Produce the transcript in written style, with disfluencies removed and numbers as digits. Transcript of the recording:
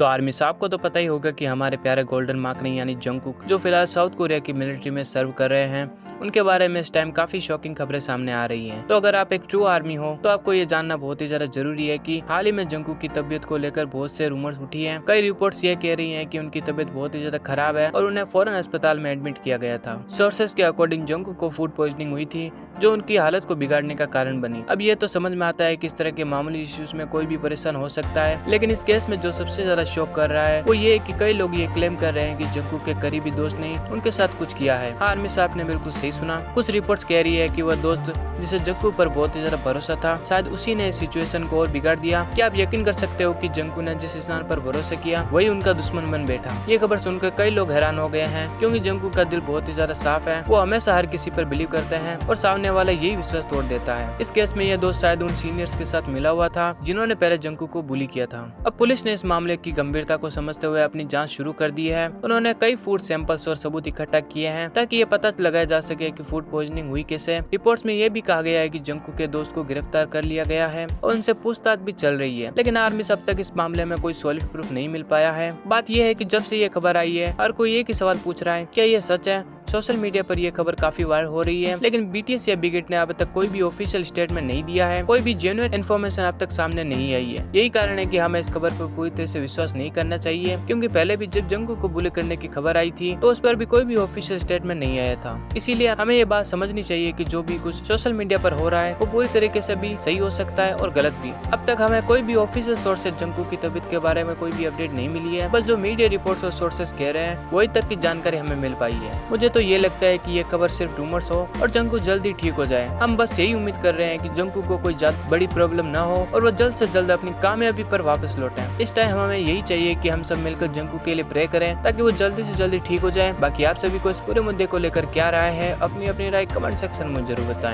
तो आर्मी साहब को तो पता ही होगा कि हमारे प्यारे गोल्डन मार्कनी यानी जंगकुक जो फिलहाल साउथ कोरिया की मिलिट्री में सर्व कर रहे हैं, उनके बारे में इस टाइम काफी शॉकिंग खबरें सामने आ रही हैं। तो अगर आप एक ट्रू आर्मी हो तो आपको ये जानना बहुत ही ज्यादा जरूरी है कि हाल ही में जंगकुक की तबीयत को लेकर बहुत से रूमर्स उठी हैं। कई रिपोर्ट्स ये कह रही हैं कि उनकी तबीयत बहुत ही ज्यादा खराब है और उन्हें फौरन अस्पताल में एडमिट किया गया था। सोर्सेस के अकॉर्डिंग जंगकुक को फूड पॉइजनिंग हुई थी जो उनकी हालत को बिगाड़ने का कारण बनी। अब ये तो समझ में आता है कि इस तरह के मामूली इश्यूज में कोई भी परेशान हो सकता है, लेकिन इस केस में जो सबसे ज्यादा शॉक कर रहा है वो ये कि कई लोग ये क्लेम कर रहे हैं कि जंगकुक के करीबी दोस्त ने उनके साथ कुछ किया है। आर्मी साहब ने बिल्कुल सही सुना। कुछ रिपोर्ट्स कह रही है कि वह दोस्त जिसे जंगकुक पर बहुत ही ज्यादा भरोसा था, शायद उसी ने इस सिचुएशन को और बिगाड़ दिया। क्या आप यकीन कर सकते हो कि जंगकुक ने जिस इंसान पर भरोसा किया वही उनका दुश्मन बन बैठा। ये खबर सुनकर कई लोग हैरान हो गए हैं, क्योंकि जंगकुक का दिल बहुत ही ज्यादा साफ है। वो हमेशा हर किसी पर बिलीव करते हैं और सामने वाला यही विश्वास तोड़ देता है। इस केस में यह दोस्त शायद उन सीनियर्स के साथ मिला हुआ था जिन्होंने पहले जंगकुक को बुली किया था। अब पुलिस ने इस मामले की गंभीरता को समझते हुए अपनी जांच शुरू कर दी है। उन्होंने कई फूड सैंपल्स और सबूत इकट्ठा किए हैं ताकि ये पता लगाया जा सके कि फूड पॉइजनिंग हुई कैसे। रिपोर्ट्स में यह भी कहा गया है कि जंगकुक के दोस्त को गिरफ्तार कर लिया गया है और उनसे पूछताछ भी चल रही है, लेकिन आर्मी से अब तक इस मामले में कोई सॉलिड प्रूफ नहीं मिल पाया है। बात यह है कि जब से ये खबर आई है हर कोई एक ही सवाल पूछ रहा है, क्या ये सच है? सोशल मीडिया पर यह खबर काफी वायरल हो रही है, लेकिन बीटीएस या बिगेट ने अब तक कोई भी ऑफिशियल स्टेटमेंट नहीं दिया है। कोई भी जेन्युइन इन्फॉर्मेशन अब तक सामने नहीं आई है। यही कारण है कि हमें इस खबर पर पूरी तरह से विश्वास नहीं करना चाहिए, क्योंकि पहले भी जब जंगकुक को बुली करने की खबर आई थी तो उस पर भी कोई भी ऑफिशियल स्टेटमेंट नहीं आया था। इसीलिए हमें ये बात समझनी चाहिए कि जो भी कुछ सोशल मीडिया पर हो रहा है वो पूरी तरीके से भी सही हो सकता है और गलत भी। अब तक हमें कोई भी ऑफिशियल सोर्स से जंगकुक की तबीयत के बारे में कोई भी अपडेट नहीं मिली है। बस जो मीडिया रिपोर्ट्स और सोर्सेस कह रहे हैं वही तक की जानकारी हमें मिल पाई है। मुझे तो ये लगता है कि ये खबर सिर्फ रूमर्स हो और जंगकुक जल्दी ठीक हो जाए। हम बस यही उम्मीद कर रहे हैं कि जंगकुक को कोई बड़ी प्रॉब्लम ना हो और वो जल्द से जल्द अपनी कामयाबी पर वापस लौटे। इस टाइम हमें यही चाहिए कि हम सब मिलकर जंगकुक के लिए प्रे करें ताकि वो जल्दी से जल्दी ठीक हो जाए। बाकी आप सभी को इस पूरे मुद्दे को लेकर क्या राय है, अपनी अपनी राय कमेंट सेक्शन में जरूर बताएं।